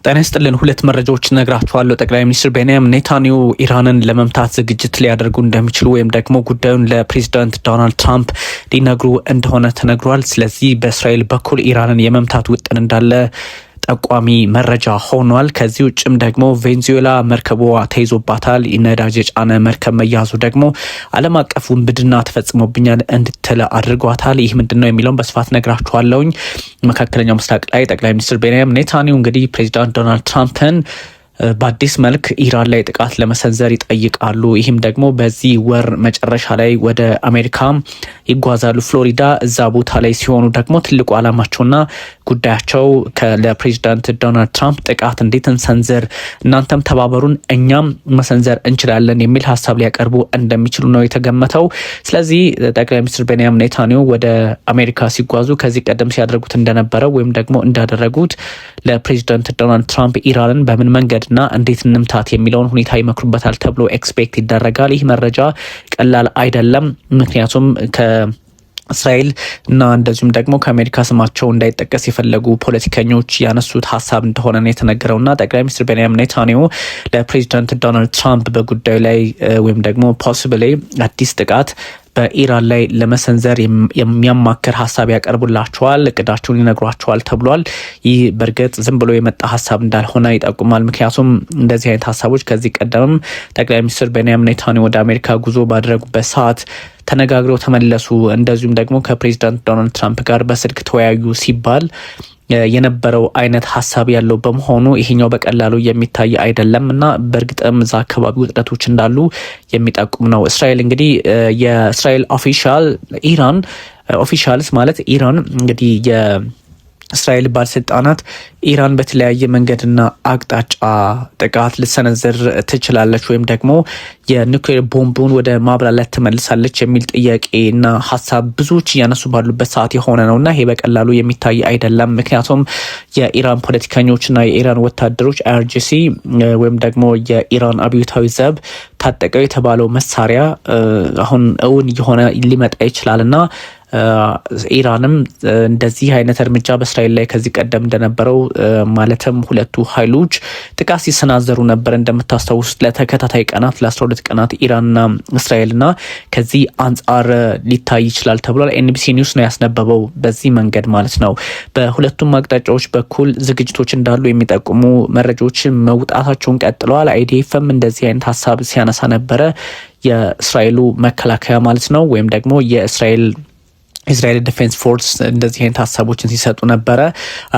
ጤና ይስጥልን። ሁለት መረጃዎች ነግራችኋለሁ። ጠቅላይ ሚኒስትር ቤንያሚን ኔታንያሁ ኢራንን ለመምታት ዝግጅት ሊያደርጉ እንደሚችሉ ወይም ደግሞ ጉዳዩን ለፕሬዚዳንት ዶናልድ ትራምፕ ሊነግሩ እንደሆነ ተነግሯል። ስለዚህ በእስራኤል በኩል ኢራንን የመምታት ውጥን እንዳለ ጠቋሚ መረጃ ሆኗል። ከዚህ ውጭም ደግሞ ቬንዙዌላ መርከቧ ተይዞባታል። ነዳጅ የጫነ መርከብ መያዙ ደግሞ ዓለም አቀፍ ውንብድና ተፈጽሞብኛል እንድትል አድርጓታል። ይህ ምንድነው የሚለውን በስፋት ነግራችኋለሁኝ። መካከለኛው ምስራቅ ላይ ጠቅላይ ሚኒስትር ቤንያሚን ኔታንያሁ እንግዲህ ፕሬዚዳንት ዶናልድ ትራምፕን በአዲስ መልክ ኢራን ላይ ጥቃት ለመሰንዘር ይጠይቃሉ። ይህም ደግሞ በዚህ ወር መጨረሻ ላይ ወደ አሜሪካ ይጓዛሉ፣ ፍሎሪዳ። እዛ ቦታ ላይ ሲሆኑ ደግሞ ትልቁ ዓላማቸውና ጉዳያቸው ለፕሬዚዳንት ዶናልድ ትራምፕ ጥቃት እንዴት እንሰንዝር፣ እናንተም ተባበሩን፣ እኛም መሰንዘር እንችላለን የሚል ሀሳብ ሊያቀርቡ እንደሚችሉ ነው የተገመተው። ስለዚህ ጠቅላይ ሚኒስትር ቤንያሚን ኔታንያሁ ወደ አሜሪካ ሲጓዙ ከዚህ ቀደም ሲያደርጉት እንደነበረው ወይም ደግሞ እንዳደረጉት ለፕሬዚዳንት ዶናልድ ትራምፕ ኢራንን በምን መንገድ እና እንዴት እንምታት የሚለውን ሁኔታ ይመክሩበታል ተብሎ ኤክስፔክት ይደረጋል። ይህ መረጃ ቀላል አይደለም። ምክንያቱም እስራኤል እና እንደዚሁም ደግሞ ከአሜሪካ ስማቸው እንዳይጠቀስ የፈለጉ ፖለቲከኞች ያነሱት ሀሳብ እንደሆነ ነው የተነገረውና ጠቅላይ ሚኒስትር ቤንያሚን ኔታንያሁ ለፕሬዚዳንት ዶናልድ ትራምፕ በጉዳዩ ላይ ወይም ደግሞ ፖሲብሊ አዲስ ጥቃት በኢራን ላይ ለመሰንዘር የሚያማክር ሀሳብ ያቀርቡላቸዋል፣ እቅዳቸውን ይነግሯቸዋል ተብሏል። ይህ በእርግጥ ዝም ብሎ የመጣ ሀሳብ እንዳልሆነ ይጠቁማል። ምክንያቱም እንደዚህ አይነት ሀሳቦች ከዚህ ቀደምም ጠቅላይ ሚኒስትር ቤንያሚን ኔታንያሁ ወደ አሜሪካ ጉዞ ባደረጉበት ሰዓት ተነጋግረው ተመለሱ፣ እንደዚሁም ደግሞ ከፕሬዚዳንት ዶናልድ ትራምፕ ጋር በስልክ ተወያዩ ሲባል የነበረው አይነት ሀሳብ ያለው በመሆኑ ይሄኛው በቀላሉ የሚታይ አይደለም እና በእርግጥም እዛ አካባቢ ውጥረቶች እንዳሉ የሚጠቁም ነው። እስራኤል እንግዲህ የእስራኤል ኦፊሻል ኢራን ኦፊሻልስ ማለት ኢራን እንግዲህ እስራኤል ባለስልጣናት ኢራን በተለያየ መንገድና አቅጣጫ ጥቃት ልትሰነዝር ትችላለች ወይም ደግሞ የኒውክሌር ቦምቡን ወደ ማብላላት ትመልሳለች የሚል ጥያቄና ሀሳብ ብዙዎች እያነሱ ባሉበት ሰዓት የሆነ ነውና ይሄ በቀላሉ የሚታይ አይደለም። ምክንያቱም የኢራን ፖለቲከኞችና የኢራን ወታደሮች IRGC ወይም ደግሞ የኢራን አብዮታዊ ዘብ ታጠቀው የተባለው መሳሪያ አሁን እውን የሆነ ሊመጣ ይችላልና ኢራንም እንደዚህ አይነት እርምጃ በእስራኤል ላይ ከዚህ ቀደም እንደነበረው ማለትም ሁለቱ ኃይሎች ጥቃት ሲሰናዘሩ ነበር እንደምታስታውሱት ለተከታታይ ቀናት ለ12 ቀናት ኢራንና እስራኤልና ከዚህ አንጻር ሊታይ ይችላል ተብሏል። NBC ኒውስ ነው ያስነበበው በዚህ መንገድ ማለት ነው። በሁለቱም አቅጣጫዎች በኩል ዝግጅቶች እንዳሉ የሚጠቁሙ መረጃዎች መውጣታቸውን ቀጥለዋል። IDFም እንደዚህ አይነት ሀሳብ ሲያነሳ ነበረ። የእስራኤሉ መከላከያ ማለት ነው ወይም ደግሞ የእስራኤል ዲፌንስ ፎርስ እንደዚህ አይነት ሀሳቦችን ሲሰጡ ነበረ።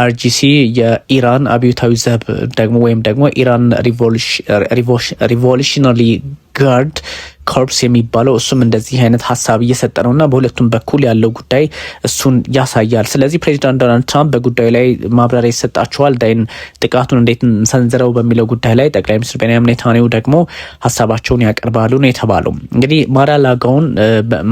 IRGC የኢራን አብዮታዊ ዘብ ደግሞ ወይም ደግሞ ኢራን ሪቮሉሽነሪ ጋርድ ኮርፕስ የሚባለው እሱም እንደዚህ አይነት ሀሳብ እየሰጠ ነውና በሁለቱም በኩል ያለው ጉዳይ እሱን ያሳያል። ስለዚህ ፕሬዚዳንት ዶናልድ ትራምፕ በጉዳዩ ላይ ማብራሪያ ይሰጣቸዋል። ዳይን ጥቃቱን እንዴት እንሰንዝረው በሚለው ጉዳይ ላይ ጠቅላይ ሚኒስትር ቤንያሚን ኔታንያሁ ደግሞ ሀሳባቸውን ያቀርባሉ ነው የተባለው። እንግዲህ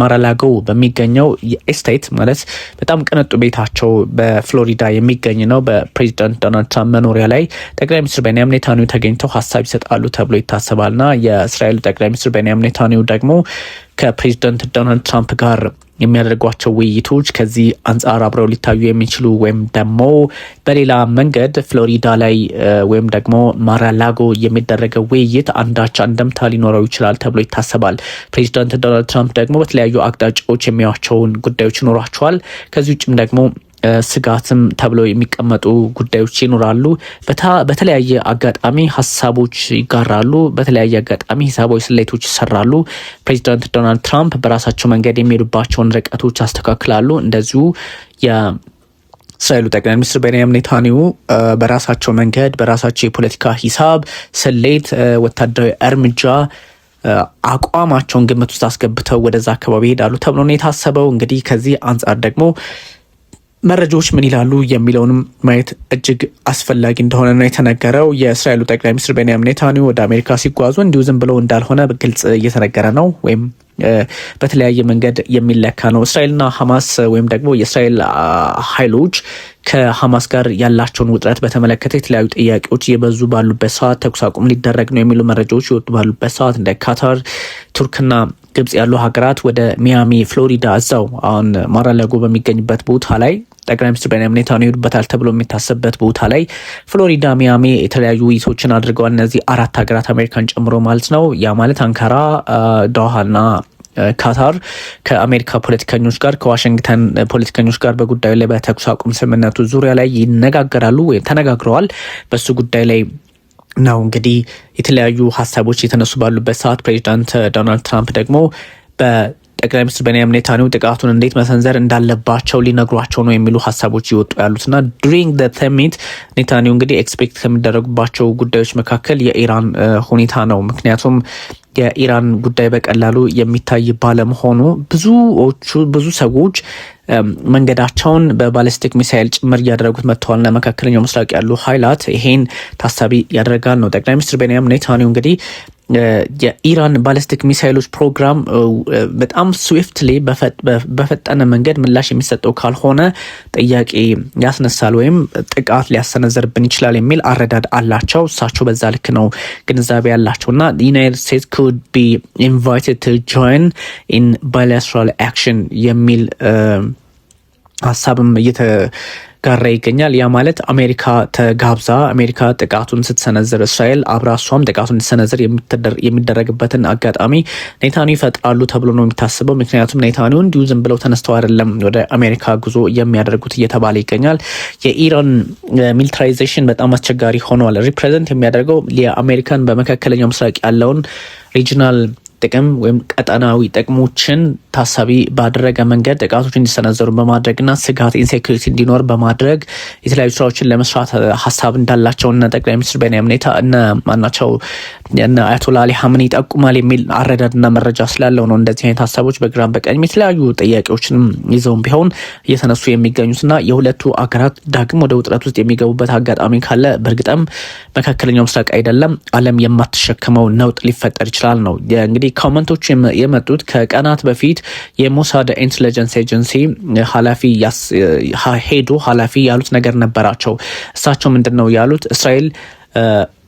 ማራላጎ በሚገኘው የኤስቴት ማለት በጣም ቅንጡ ቤታቸው በፍሎሪዳ የሚገኝ ነው። በፕሬዚዳንት ዶናልድ ትራምፕ መኖሪያ ላይ ጠቅላይ ሚኒስትር ቤንያሚን ኔታንያሁ ተገኝተው ሀሳብ ይሰጣሉ ተብሎ ይታሰባልና የእስራኤል ጠቅላይ ሚኒስትር ቤንያሚን ኔታንያሁ ደግሞ ከፕሬዚዳንት ዶናልድ ትራምፕ ጋር የሚያደርጓቸው ውይይቶች ከዚህ አንጻር አብረው ሊታዩ የሚችሉ ወይም ደግሞ በሌላ መንገድ ፍሎሪዳ ላይ ወይም ደግሞ ማራላጎ የሚደረገው ውይይት አንዳች አንደምታ ሊኖረው ይችላል ተብሎ ይታሰባል። ፕሬዚዳንት ዶናልድ ትራምፕ ደግሞ በተለያዩ አቅጣጫዎች የሚያዩዋቸውን ጉዳዮች ይኖራቸዋል። ከዚህ ውጭም ደግሞ ስጋትም ተብለው የሚቀመጡ ጉዳዮች ይኖራሉ። በተለያየ አጋጣሚ ሀሳቦች ይጋራሉ። በተለያየ አጋጣሚ ሂሳባዊ ስሌቶች ይሰራሉ። ፕሬዚዳንት ዶናልድ ትራምፕ በራሳቸው መንገድ የሚሄዱባቸውን ርቀቶች ያስተካክላሉ። እንደዚሁ የእስራኤሉ ጠቅላይ ሚኒስትር ቤንያሚን ኔታንያሁ በራሳቸው መንገድ በራሳቸው የፖለቲካ ሂሳብ ስሌት ወታደራዊ እርምጃ አቋማቸውን ግምት ውስጥ አስገብተው ወደዛ አካባቢ ይሄዳሉ ተብሎ ነው የታሰበው። እንግዲህ ከዚህ አንጻር ደግሞ መረጃዎች ምን ይላሉ የሚለውንም ማየት እጅግ አስፈላጊ እንደሆነ ነው የተነገረው። የእስራኤሉ ጠቅላይ ሚኒስትር ቤንያሚን ኔታንያሁ ወደ አሜሪካ ሲጓዙ እንዲሁ ዝም ብለው እንዳልሆነ በግልጽ እየተነገረ ነው ወይም በተለያየ መንገድ የሚለካ ነው። እስራኤልና ሐማስ ወይም ደግሞ የእስራኤል ኃይሎች ከሐማስ ጋር ያላቸውን ውጥረት በተመለከተ የተለያዩ ጥያቄዎች እየበዙ ባሉበት ሰዓት ተኩስ አቁም ሊደረግ ነው የሚሉ መረጃዎች ይወጡ ባሉበት ሰዓት እንደ ካታር፣ ቱርክና ግብጽ ያሉ ሀገራት ወደ ሚያሚ ፍሎሪዳ እዛው አሁን ማራላጎ በሚገኝበት ቦታ ላይ ጠቅላይ ሚኒስትር ቤንያሚን ኔታንያሁ ይሄዱበታል ተብሎ የሚታሰብበት ቦታ ላይ ፍሎሪዳ፣ ሚያሚ የተለያዩ ውይይቶችን አድርገዋል። እነዚህ 4 ሀገራት አሜሪካን ጨምሮ ማለት ነው። ያ ማለት አንካራ፣ ዶሃና ካታር ከአሜሪካ ፖለቲከኞች ጋር ከዋሽንግተን ፖለቲከኞች ጋር በጉዳዩ ላይ በተኩስ አቁም ስምምነቱ ዙሪያ ላይ ይነጋገራሉ ወይም ተነጋግረዋል። በሱ ጉዳይ ላይ ነው እንግዲህ የተለያዩ ሀሳቦች የተነሱ ባሉበት ሰዓት ፕሬዚዳንት ዶናልድ ትራምፕ ደግሞ ጠቅላይ ሚኒስትር ቤንያሚን ኔታንያሁ ጥቃቱን እንዴት መሰንዘር እንዳለባቸው ሊነግሯቸው ነው የሚሉ ሀሳቦች ይወጡ ያሉትና ዱሪንግ ዘ ሰሚት ኔታንያሁ እንግዲህ ኤክስፔክት ከሚደረጉባቸው ጉዳዮች መካከል የኢራን ሁኔታ ነው። ምክንያቱም የኢራን ጉዳይ በቀላሉ የሚታይ ባለመሆኑ ብዙ ሰዎች መንገዳቸውን በባሊስቲክ ሚሳይል ጭምር እያደረጉት መጥተዋልና መካከለኛው ምስራቅ ያሉ ኃይላት ይሄን ታሳቢ ያደርጋል ነው። ጠቅላይ ሚኒስትር ቤንያሚን ኔታንያሁ እንግዲህ የኢራን ባሊስቲክ ሚሳይሎች ፕሮግራም በጣም ስዊፍትሊ በፈጠነ መንገድ ምላሽ የሚሰጠው ካልሆነ ጥያቄ ያስነሳል ወይም ጥቃት ሊያሰነዘርብን ይችላል የሚል አረዳድ አላቸው። እሳቸው በዛ ልክ ነው ግንዛቤ ያላቸውና ዩናይትድ ስቴትስ could be invited to join in bilateral action የሚል ሀሳብም ጋራ ይገኛል። ያ ማለት አሜሪካ ተጋብዛ አሜሪካ ጥቃቱን ስትሰነዝር እስራኤል አብራ እሷም ጥቃቱን እንድትሰነዝር የሚደረግበትን አጋጣሚ ኔታንያሁ ይፈጥራሉ ተብሎ ነው የሚታስበው። ምክንያቱም ኔታንያሁ እንዲሁ ዝም ብለው ተነስተው አይደለም ወደ አሜሪካ ጉዞ የሚያደርጉት እየተባለ ይገኛል። የኢራን ሚሊታራይዜሽን በጣም አስቸጋሪ ሆኗል። ሪፕሬዘንት የሚያደርገው የአሜሪካን በመካከለኛው ምስራቅ ያለውን ሪጂናል ጥቅም ወይም ቀጠናዊ ጥቅሞችን ታሳቢ ባደረገ መንገድ ጥቃቶች እንዲሰነዘሩ በማድረግና ስጋት ኢንሴኩሪቲ እንዲኖር በማድረግ የተለያዩ ስራዎችን ለመስራት ሀሳብ እንዳላቸው እና ጠቅላይ ሚኒስትር ቤንያሚን ኔታንያሁ እና አያቶላ አሊ ሀመኒ ይጠቁማል የሚል አረዳድና መረጃ ስላለው ነው እንደዚህ አይነት ሀሳቦች በግራም በቀኝም የተለያዩ ጥያቄዎችንም ይዘውም ቢሆን እየተነሱ የሚገኙትና የሁለቱ አገራት ዳግም ወደ ውጥረት ውስጥ የሚገቡበት አጋጣሚ ካለ በእርግጥም መካከለኛው ምስራቅ አይደለም ዓለም የማትሸከመው ነውጥ ሊፈጠር ይችላል ነው እንግዲህ ኮመንቶች የመጡት ከቀናት በፊት የሞሳድ ኢንቴሊጀንስ ኤጀንሲ ኃላፊ ያሉት ነገር ነበራቸው። እሳቸው ምንድነው ያሉት? እስራኤል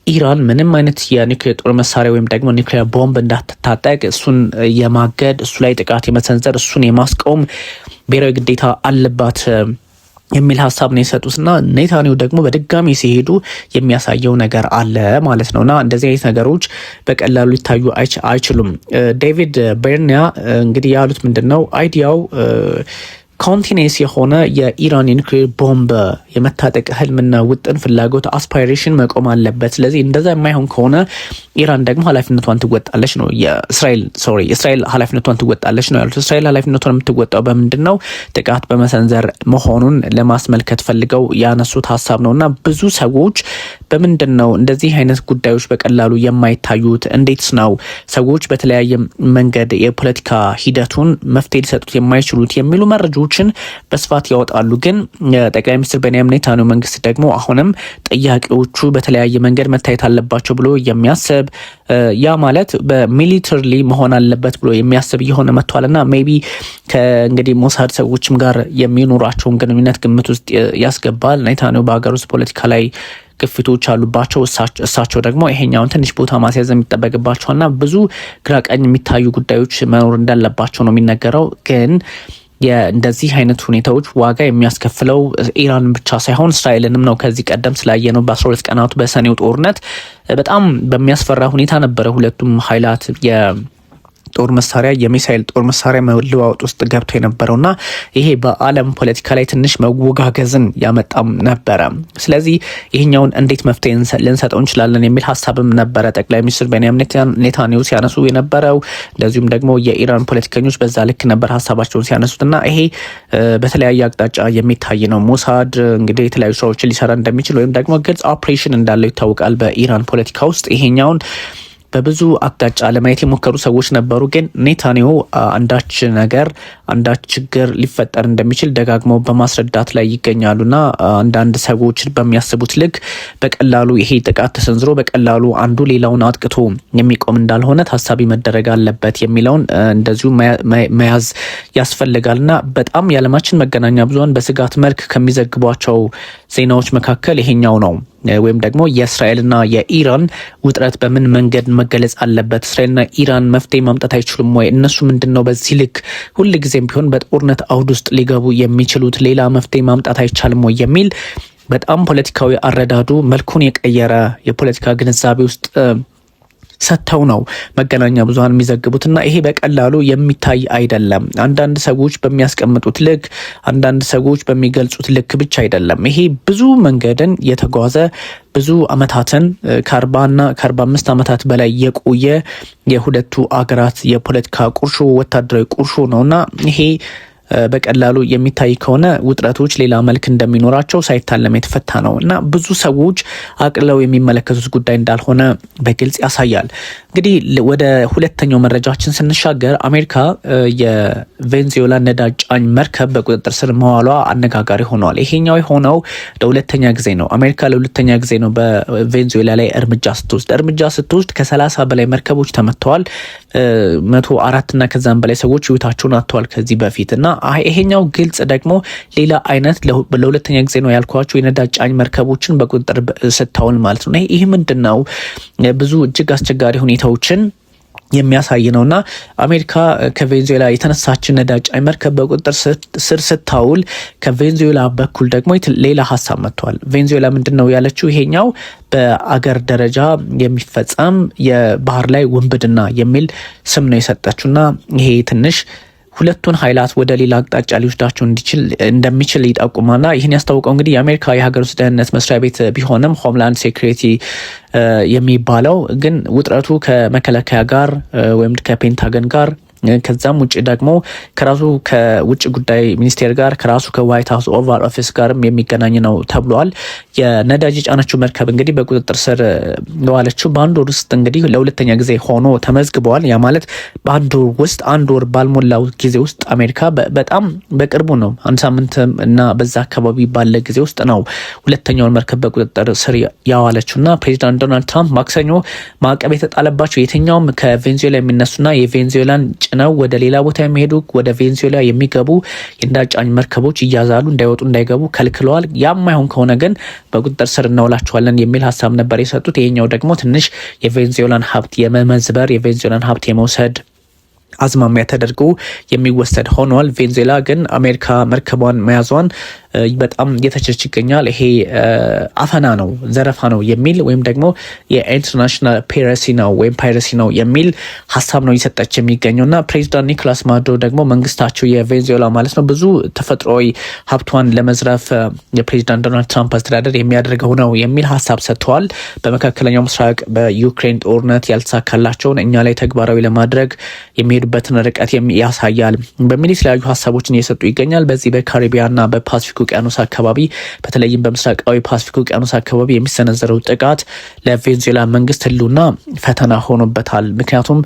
ኢራን ምንም አይነት የኒውክሌር ጦር መሳሪያ ወይም ደግሞ ኒውክሌር ቦምብ እንዳትታጠቅ እሱን የማገድ እሱ ላይ ጥቃት የመሰንዘር እሱን የማስቆም ብሔራዊ ግዴታ አለባት የሚል ሀሳብ ነው የሰጡትና ኔታንያሁ ደግሞ በድጋሚ ሲሄዱ የሚያሳየው ነገር አለ ማለት ነውና እንደዚህ አይነት ነገሮች በቀላሉ ሊታዩ አይችሉም። ዴቪድ በርኒያ እንግዲህ ያሉት ምንድነው አይዲያው ኮንቲኔንስ የሆነ የኢራን የኒውክሌር ቦምብ የመታጠቅ ህልምና ውጥን ፍላጎት አስፓይሬሽን መቆም አለበት። ስለዚህ እንደዛ የማይሆን ከሆነ ኢራን ደግሞ ኃላፊነቷን ትወጣለች ነው እስራኤል ኃላፊነቷን ትወጣለች ነው ያሉት። እስራኤል ኃላፊነቷን የምትወጣው በምንድን ነው? ጥቃት በመሰንዘር መሆኑን ለማስመልከት ፈልገው ያነሱት ሀሳብ ነውና ብዙ ሰዎች በምንድን ነው እንደዚህ አይነት ጉዳዮች በቀላሉ የማይታዩት? እንዴት ነው ሰዎች በተለያየ መንገድ የፖለቲካ ሂደቱን መፍትሄ ሊሰጡት የማይችሉት የሚሉ መረጃዎችን በስፋት ያወጣሉ። ግን ጠቅላይ ሚኒስትር ቤንያሚን ኔታንያሁ መንግስት ደግሞ አሁንም ጥያቄዎቹ በተለያየ መንገድ መታየት አለባቸው ብሎ የሚያስብ ያ ማለት በሚሊተሪ መሆን አለበት ብሎ የሚያስብ እየሆነ መጥቷልና ሜቢ ከእንግዲህ ሞሳድ ሰዎችም ጋር የሚኖራቸውን ግንኙነት ግምት ውስጥ ያስገባል። ኔታንያሁ በሀገር ውስጥ ፖለቲካ ላይ ግፊቶች አሉባቸው። እሳቸው ደግሞ ይሄኛውን ትንሽ ቦታ ማስያዝ የሚጠበቅባቸውና ብዙ ግራ ቀኝ የሚታዩ ጉዳዮች መኖር እንዳለባቸው ነው የሚነገረው። ግን እንደዚህ አይነት ሁኔታዎች ዋጋ የሚያስከፍለው ኢራን ብቻ ሳይሆን እስራኤልንም ነው። ከዚህ ቀደም ስላየ ነው በ12 ቀናቱ በሰኔው ጦርነት በጣም በሚያስፈራ ሁኔታ ነበረ ሁለቱም ኃይላት ጦር መሳሪያ የሚሳኤል ጦር መሳሪያ መለዋወጥ ውስጥ ገብቶ የነበረውና ይሄ በዓለም ፖለቲካ ላይ ትንሽ መወጋገዝን ያመጣም ነበረ። ስለዚህ ይሄኛውን እንዴት መፍትሄ ልንሰጠው እንችላለን የሚል ሀሳብም ነበረ ጠቅላይ ሚኒስትር ቤንያሚን ኔታንያሁ ሲያነሱ የነበረው። እንደዚሁም ደግሞ የኢራን ፖለቲከኞች በዛ ልክ ነበር ሀሳባቸውን ሲያነሱትና ይሄ በተለያየ አቅጣጫ የሚታይ ነው። ሞሳድ እንግዲህ የተለያዩ ስራዎችን ሊሰራ እንደሚችል ወይም ደግሞ ግልጽ ኦፕሬሽን እንዳለው ይታወቃል በኢራን ፖለቲካ ውስጥ። ይሄኛውን በብዙ አቅጣጫ ለማየት የሞከሩ ሰዎች ነበሩ። ግን ኔታንያሁ አንዳች ችግር ሊፈጠር እንደሚችል ደጋግመው በማስረዳት ላይ ይገኛሉና አንዳንድ ሰዎች በሚያስቡት ልክ በቀላሉ ይሄ ጥቃት ተሰንዝሮ በቀላሉ አንዱ ሌላውን አጥቅቶ የሚቆም እንዳልሆነ ታሳቢ መደረግ አለበት የሚለውን እንደዚሁ መያዝ ያስፈልጋልና በጣም የዓለማችን መገናኛ ብዙሃን በስጋት መልክ ከሚዘግቧቸው ዜናዎች መካከል ይሄኛው ነው። ወይም ደግሞ የእስራኤልና የኢራን ውጥረት በምን መንገድ መገለጽ አለበት? እስራኤልና ኢራን መፍትሄ ማምጣት አይችሉም ወይ? እነሱ ምንድነው በዚህ ልክ ሁልጊዜም ቢሆን በጦርነት አውድ ውስጥ ሊገቡ የሚችሉት? ሌላ መፍትሄ ማምጣት አይቻልም ወይ የሚል በጣም ፖለቲካዊ አረዳዱ መልኩን የቀየረ የፖለቲካ ግንዛቤ ውስጥ ሰጥተው ነው መገናኛ ብዙሃን የሚዘግቡትና ይሄ በቀላሉ የሚታይ አይደለም። አንዳንድ ሰዎች በሚያስቀምጡት ልክ፣ አንዳንድ ሰዎች በሚገልጹት ልክ ብቻ አይደለም። ይሄ ብዙ መንገድን የተጓዘ ብዙ አመታትን ከ40ና ከ45 አመታት በላይ የቆየ የሁለቱ አገራት የፖለቲካ ቁርሾ፣ ወታደራዊ ቁርሾ ነውና ይሄ በቀላሉ የሚታይ ከሆነ ውጥረቶች ሌላ መልክ እንደሚኖራቸው ሳይታለም የተፈታ ነው እና ብዙ ሰዎች አቅለው የሚመለከቱት ጉዳይ እንዳልሆነ በግልጽ ያሳያል። እንግዲህ ወደ ሁለተኛው መረጃችን ስንሻገር አሜሪካ የቬንዙዌላ ነዳጅ ጫኝ መርከብ በቁጥጥር ስር መዋሏ አነጋጋሪ ሆኗል። ይሄኛው የሆነው ለሁለተኛ ጊዜ ነው። አሜሪካ ለሁለተኛ ጊዜ ነው በቬንዙዌላ ላይ እርምጃ ስትወስድ ከ30 በላይ መርከቦች ተመተዋል። 104 እና ከዛም በላይ ሰዎች ህይወታቸውን አጥተዋል ከዚህ በፊት እና ይሄኛው ግልጽ ደግሞ ሌላ አይነት ለሁለተኛ ጊዜ ነው ያልኳቸው የነዳጅ ጫኝ መርከቦችን በቁጥጥር ስታውል ማለት ነው። ይህ ምንድነው? ብዙ እጅግ አስቸጋሪ ሁኔታዎችን የሚያሳይ ነውና አሜሪካ ከቬንዙዌላ የተነሳችን ነዳጅ ጫኝ መርከብ በቁጥጥር ስር ስታውል ከቬንዙዌላ በኩል ደግሞ ሌላ ሀሳብ መጥቷል። ቬንዙዌላ ምንድነው ያለችው? ይሄኛው በአገር ደረጃ የሚፈጸም የባህር ላይ ውንብድና የሚል ስም ነው የሰጠችውና ይሄ ትንሽ ሁለቱን ኃይላት ወደ ሌላ አቅጣጫ ሊወስዳቸው እንደሚችል ይጠቁማልና ይህን ያስታውቀው እንግዲህ የአሜሪካ የሀገር ውስጥ ደህንነት መስሪያ ቤት ቢሆንም ሆምላንድ ሴኩሪቲ የሚባለው ግን ውጥረቱ ከመከላከያ ጋር ወይም ከፔንታገን ጋር ከዛም ውጭ ደግሞ ከራሱ ከውጭ ጉዳይ ሚኒስቴር ጋር ከራሱ ከዋይት ሀውስ ኦቫል ኦፊስ ጋርም የሚገናኝ ነው ተብሏል። የነዳጅ የጫነችው መርከብ እንግዲህ በቁጥጥር ስር የዋለችው በአንድ ወር ውስጥ እንግዲህ ለሁለተኛ ጊዜ ሆኖ ተመዝግበዋል። ያ ማለት በአንድ ወር ውስጥ አንድ ወር ባልሞላው ጊዜ ውስጥ አሜሪካ በጣም በቅርቡ ነው አንድ ሳምንት እና በዛ አካባቢ ባለ ጊዜ ውስጥ ነው ሁለተኛውን መርከብ በቁጥጥር ስር ያዋለችውና ፕሬዚዳንት ዶናልድ ትራምፕ ማክሰኞ ማዕቀብ የተጣለባቸው የትኛውም ከቬንዙዌላ የሚነሱና የቬንዙዌላን ጭነው ወደ ሌላ ቦታ የሚሄዱ ወደ ቬንዙዌላ የሚገቡ የነዳጅ ጫኝ መርከቦች ይያዛሉ፣ እንዳይወጡ እንዳይገቡ ከልክለዋል። ያማይሆን ከሆነ ግን በቁጥጥር ስር እናውላቸዋለን የሚል ሀሳብ ነበር የሰጡት። ይሄኛው ደግሞ ትንሽ የቬንዙዌላን ሀብት የመመዝበር የቬንዙዌላን ሀብት የመውሰድ አዝማሚያ ተደርጎ የሚወሰድ ሆኗል። ቬንዙዌላ ግን አሜሪካ መርከቧን መያዟን በጣም እየተቸች ይገኛል። ይሄ አፈና ነው፣ ዘረፋ ነው የሚል ወይም ደግሞ የኢንተርናሽናል ፓይረሲ ነው ወይም ፓይረሲ ነው የሚል ሀሳብ ነው እየሰጠች የሚገኘውና ፕሬዚዳንት ኒኮላስ ማዱሮ ደግሞ መንግስታቸው የቬንዙዌላ ማለት ነው ብዙ ተፈጥሯዊ ሀብቷን ለመዝረፍ የፕሬዚዳንት ዶናልድ ትራምፕ አስተዳደር የሚያደርገው ነው የሚል ሀሳብ ሰጥተዋል። በመካከለኛው ምስራቅ በዩክሬን ጦርነት ያልተሳካላቸውን እኛ ላይ ተግባራዊ ለማድረግ የሚሄዱበትን ርቀት ያሳያል በሚል የተለያዩ ሀሳቦችን እየሰጡ ይገኛል። በዚህ በካሪቢያንና በፓሲፊክ ውቅያኖስ አካባቢ በተለይም በምስራቃዊ ፓሲፊክ ውቅያኖስ አካባቢ የሚሰነዘረው ጥቃት ለቬንዙዌላ መንግስት ህልውና ፈተና ሆኖበታል። ምክንያቱም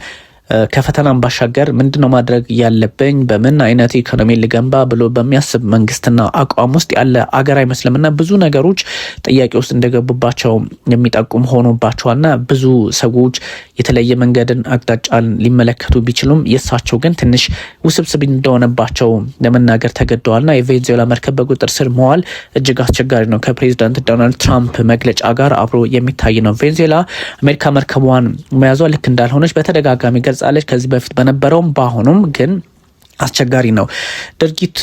ከፈተናም ባሻገር ምንድነው ማድረግ ያለብኝ በምን አይነት ኢኮኖሚ ልገንባ ብሎ በሚያስብ መንግስትና አቋም ውስጥ ያለ አገር አይመስልምና ብዙ ነገሮች ጥያቄ ውስጥ እንደገቡባቸው የሚጠቁም ሆኖባቸዋልና ብዙ ሰዎች የተለየ መንገድን አቅጣጫን ሊመለከቱ ቢችሉም የእሳቸው ግን ትንሽ ውስብስብ እንደሆነባቸው ለመናገር ተገደዋልና የቬንዙዌላ መርከብ በቁጥጥር ስር መዋል እጅግ አስቸጋሪ ነው። ከፕሬዚዳንት ዶናልድ ትራምፕ መግለጫ ጋር አብሮ የሚታይ ነው። ቬንዙዌላ አሜሪካ መርከቧን መያዟ ልክ እንዳልሆነች በተደጋጋሚ ገልጻለች። ከዚህ በፊት በነበረውም በአሁኑም ግን አስቸጋሪ ነው። ድርጊት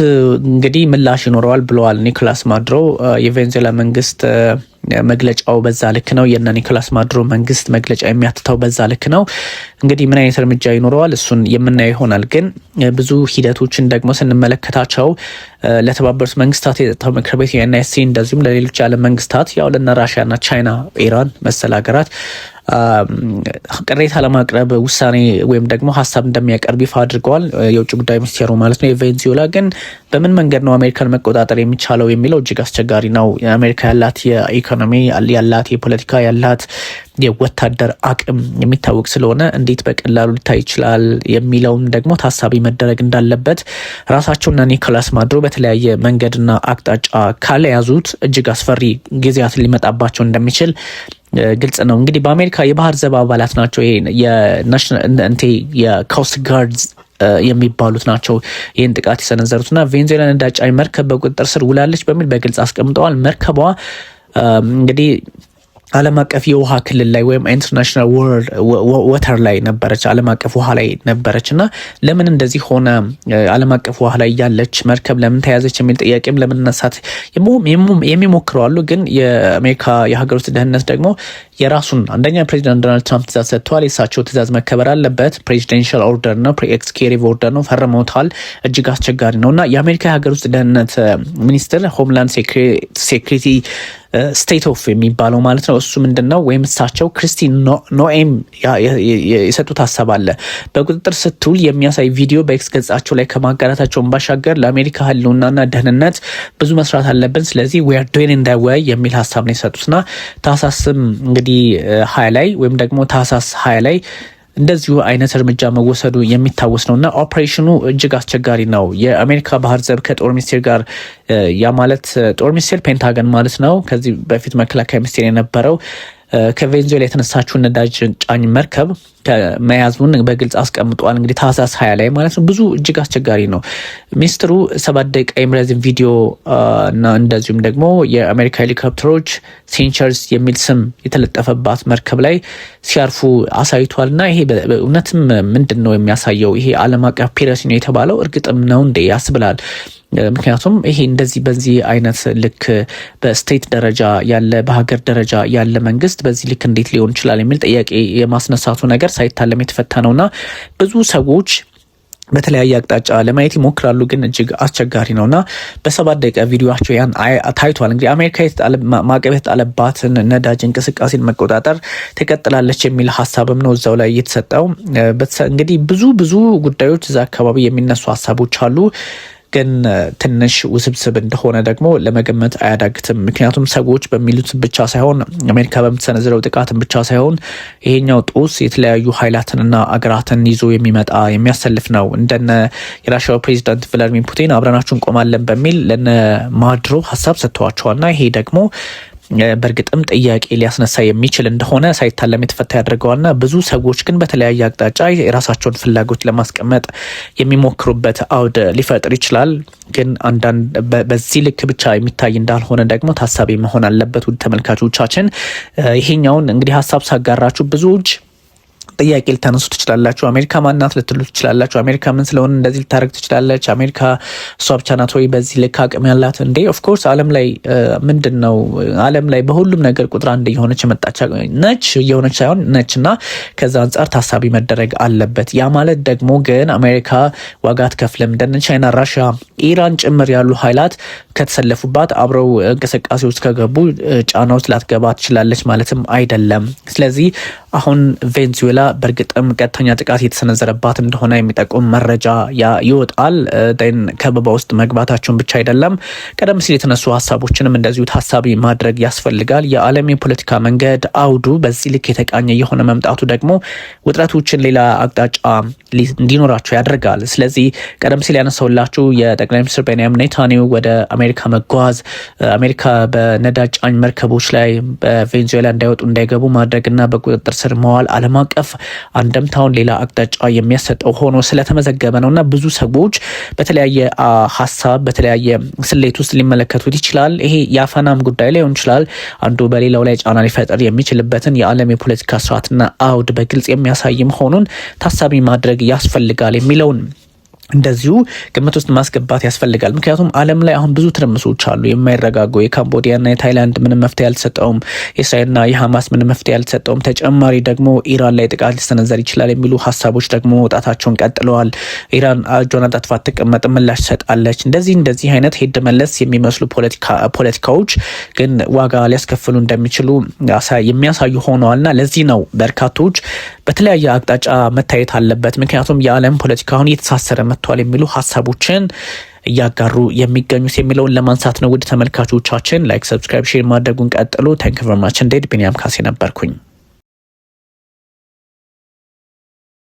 እንግዲህ ምላሽ ይኖረዋል ብለዋል ኒኮላስ ማዱሮ። የቬንዙዌላ መንግስት መግለጫው በዛ ልክ ነው። የነ ኒኮላስ ማዱሮ መንግስት መግለጫ የሚያትተው በዛ ልክ ነው። እንግዲህ ምን አይነት እርምጃ ይኖረዋል እሱን የምናየው ይሆናል። ግን ብዙ ሂደቶችን ደግሞ ስንመለከታቸው ለተባበሩት መንግስታት የጸጥታው ምክር ቤት ዩኤንኤስሲ እንደዚሁም ለሌሎች የዓለም መንግስታት ያው ለነ ራሽያና ቻይና፣ ኢራን መሰል ሀገራት ቅሬታ ለማቅረብ ውሳኔ ወይም ደግሞ ሀሳብ እንደሚያቀርብ ይፋ አድርገዋል። የውጭ ጉዳይ ሚኒስቴሩ ማለት ነው። የቬንዙዌላ ግን በምን መንገድ ነው አሜሪካን መቆጣጠር የሚቻለው የሚለው እጅግ አስቸጋሪ ነው። አሜሪካ ያላት የኢኮኖሚ ያላት የፖለቲካ ያላት የወታደር አቅም የሚታወቅ ስለሆነ እንዴት በቀላሉ ሊታይ ይችላል የሚለውም ደግሞ ታሳቢ መደረግ እንዳለበት ራሳቸውና ኒኮላስ ማዱሮ በተለያየ መንገድና አቅጣጫ ካልያዙት እጅግ አስፈሪ ጊዜያትን ሊመጣባቸው እንደሚችል ግልጽ ነው። እንግዲህ በአሜሪካ የባህር ዘብ አባላት ናቸው። ይሄ የኮስት ጋርድስ የሚባሉት ናቸው ይህን ጥቃት የሰነዘሩትና ቬንዙዌላ ነዳጅ ጫኝ መርከብ በቁጥጥር ስር ውላለች በሚል በግልጽ አስቀምጠዋል። መርከቧ እንግዲህ ዓለም አቀፍ የውሃ ክልል ላይ ወይም ኢንተርናሽናል ወተር ላይ ነበረች፣ ዓለም አቀፍ ውሃ ላይ ነበረች እና ለምን እንደዚህ ሆነ? ዓለም አቀፍ ውሃ ላይ ያለች መርከብ ለምን ተያዘች የሚል ጥያቄም ለመነሳት የሚሞክሩ አሉ። ግን የአሜሪካ የሀገር ውስጥ ደህንነት ደግሞ የራሱን አንደኛ ፕሬዚዳንት ዶናልድ ትራምፕ ትእዛዝ ሰጥተዋል። የእሳቸው ትእዛዝ መከበር አለበት። ፕሬዚደንሻል ኦርደር ነው፣ ኤክስኪዩቲቭ ኦርደር ነው፣ ፈርመውታል። እጅግ አስቸጋሪ ነው እና የአሜሪካ የሀገር ውስጥ ደህንነት ሚኒስትር ሆምላንድ ሴኩሪቲ ስቴት ኦፍ የሚባለው ማለት ነው። እሱ ምንድን ነው? ወይም እሳቸው ክሪስቲ ኖኤም የሰጡት ሀሳብ አለ። በቁጥጥር ስትውል የሚያሳይ ቪዲዮ በኤክስ ገጻቸው ላይ ከማጋራታቸውን ባሻገር ለአሜሪካ ህልውናና ደህንነት ብዙ መስራት አለብን፣ ስለዚህ ዌር ዶይን እንዳወያይ የሚል ሀሳብ ነው የሰጡትና ታህሳስም እንግዲህ 20 ላይ ወይም ደግሞ ታህሳስ 20 ላይ እንደዚሁ አይነት እርምጃ መወሰዱ የሚታወስ ነውና ኦፕሬሽኑ እጅግ አስቸጋሪ ነው። የአሜሪካ ባህር ዘብ ከጦር ሚኒስቴር ጋር ያ ማለት ጦር ሚኒስቴር ፔንታገን ማለት ነው። ከዚህ በፊት መከላከያ ሚኒስቴር የነበረው ከቬንዙዌላ የተነሳችውን ነዳጅ ጫኝ መርከብ መያዙን በግልጽ አስቀምጧል። እንግዲህ ታህሳስ 20 ላይ ማለት ነው። ብዙ እጅግ አስቸጋሪ ነው። ሚኒስትሩ 7 ደቂቃ የሚረዝም ቪዲዮ እና እንደዚሁም ደግሞ የአሜሪካ ሄሊኮፕተሮች ሴንቸርስ የሚል ስም የተለጠፈባት መርከብ ላይ ሲያርፉ አሳይቷል። እና ይሄ እውነትም ምንድን ነው የሚያሳየው? ይሄ ዓለም አቀፍ ፒረሲ ነው የተባለው እርግጥም ነው እንዴ ያስብላል። ምክንያቱም ይሄ እንደዚህ በዚህ አይነት ልክ በስቴት ደረጃ ያለ በሀገር ደረጃ ያለ መንግስት በዚህ ልክ እንዴት ሊሆን ይችላል የሚል ጥያቄ የማስነሳቱ ነገር ሳይታለም የተፈታ ነውና ብዙ ሰዎች በተለያየ አቅጣጫ ለማየት ይሞክራሉ፣ ግን እጅግ አስቸጋሪ ነውና በ7 ደቂቃ ቪዲዮቸው ያን ታይቷል። እንግዲህ አሜሪካ ማዕቀብ የተጣለባትን ነዳጅ እንቅስቃሴን መቆጣጠር ትቀጥላለች የሚል ሀሳብም ነው እዛው ላይ የተሰጠው። እንግዲህ ብዙ ጉዳዮች እዛ አካባቢ የሚነሱ ሀሳቦች አሉ። ግን ትንሽ ውስብስብ እንደሆነ ደግሞ ለመገመት አያዳግትም። ምክንያቱም ሰዎች በሚሉት ብቻ ሳይሆን አሜሪካ በምትሰነዝረው ጥቃትን ብቻ ሳይሆን ይሄኛው ጦስ የተለያዩ ኃይላትንና አገራትን ይዞ የሚመጣ የሚያሰልፍ ነው። እንደነ የራሽያው ፕሬዚዳንት ቭላዲሚር ፑቲን አብረናችሁ እንቆማለን በሚል ለነ ማድሮ ሀሳብ ሰጥተዋቸዋልና ይሄ ደግሞ በእርግጥም ጥያቄ ሊያስነሳ የሚችል እንደሆነ ሳይታለም የተፈታ ያደርገዋልና ብዙ ሰዎች ግን በተለያየ አቅጣጫ የራሳቸውን ፍላጎት ለማስቀመጥ የሚሞክሩበት አውድ ሊፈጥር ይችላል። ግን አንዳንድ በዚህ ልክ ብቻ የሚታይ እንዳልሆነ ደግሞ ታሳቢ መሆን አለበት። ውድ ተመልካቾቻችን ይሄኛውን እንግዲህ ሀሳብ ሳጋራችሁ ብዙዎች ጥያቄ ልታነሱ ትችላላችሁ። አሜሪካ ማናት ልትሉ ትችላላችሁ። አሜሪካ ምን ስለሆነ እንደዚህ ልታደርግ ትችላለች? አሜሪካ እሷ ብቻ ናት ወይ በዚህ ልክ አቅም ያላት እንዴ? ኦፍኮርስ ዓለም ላይ ምንድን ነው ዓለም ላይ በሁሉም ነገር ቁጥር አንድ የሆነች የመጣች ነች፣ የሆነች ሳይሆን ነች እና ከዛ አንጻር ታሳቢ መደረግ አለበት። ያ ማለት ደግሞ ግን አሜሪካ ዋጋ አትከፍልም። እንደነ ቻይና፣ ራሽያ፣ ኢራን ጭምር ያሉ ኃይላት ከተሰለፉባት አብረው እንቅስቃሴ ውስጥ ከገቡ ጫና ውስጥ ላትገባ ትችላለች ማለትም አይደለም። ስለዚህ አሁን ቬንዙዌላ በእርግጥም ቀጥተኛ ጥቃት የተሰነዘረባት እንደሆነ የሚጠቁም መረጃ ይወጣል። ከበባ ውስጥ መግባታቸውን ብቻ አይደለም፣ ቀደም ሲል የተነሱ ሀሳቦችንም እንደዚሁ ታሳቢ ማድረግ ያስፈልጋል። የዓለም የፖለቲካ መንገድ አውዱ በዚህ ልክ የተቃኘ የሆነ መምጣቱ ደግሞ ውጥረቶችን ሌላ አቅጣጫ እንዲኖራቸው ያደርጋል። ስለዚህ ቀደም ሲል ያነሳውላችሁ የጠቅላይ ሚኒስትር ቤንያሚን ኔታንያሁ ወደ አሜሪካ መጓዝ፣ አሜሪካ በነዳጅ ጫኝ መርከቦች ላይ በቬንዙዌላ እንዳይወጡ እንዳይገቡ ማድረግና በቁጥጥር ስር መዋል ዓለም አቀፍ አንደምታውን ሌላ አቅጣጫ የሚያሰጠው ሆኖ ስለተመዘገበ ነውና ብዙ ሰዎች በተለያየ ሀሳብ በተለያየ ስሌት ውስጥ ሊመለከቱት ይችላል። ይሄ የአፈናም ጉዳይ ሊሆን ይችላል። አንዱ በሌላው ላይ ጫና ሊፈጠር የሚችልበትን የዓለም የፖለቲካ ስርዓትና አውድ በግልጽ የሚያሳይ መሆኑን ታሳቢ ማድረግ ያስፈልጋል የሚለውን እንደዚሁ ግምት ውስጥ ማስገባት ያስፈልጋል። ምክንያቱም ዓለም ላይ አሁን ብዙ ትርምሶች አሉ የማይረጋጉ። የካምቦዲያና የታይላንድ ምንም መፍትሄ አልተሰጠውም። የእስራኤልና የሐማስ ምንም መፍትሄ አልተሰጠውም። ተጨማሪ ደግሞ ኢራን ላይ ጥቃት ሊሰነዘር ይችላል የሚሉ ሀሳቦች ደግሞ መውጣታቸውን ቀጥለዋል። ኢራን እጇን አጣጥፋ አትቀመጥ፣ ምላሽ ትሰጣለች። እንደዚህ አይነት ሄድ መለስ የሚመስሉ ፖለቲካዎች ግን ዋጋ ሊያስከፍሉ እንደሚችሉ የሚያሳዩ ሆነዋልና ለዚህ ነው በርካቶች በተለያየ አቅጣጫ መታየት አለበት። ምክንያቱም የዓለም ፖለቲካ አሁን እየተሳሰረ መጥቷል የሚሉ ሀሳቦችን እያጋሩ የሚገኙት የሚለውን ለማንሳት ነው። ውድ ተመልካቾቻችን ላይክ፣ ሰብስክራይብ፣ ሼር ማድረጉን ቀጥሉ። ታንክ ዩ ቨሪ ማች። እንዴት ቢኒያም ካሴ ነበርኩኝ።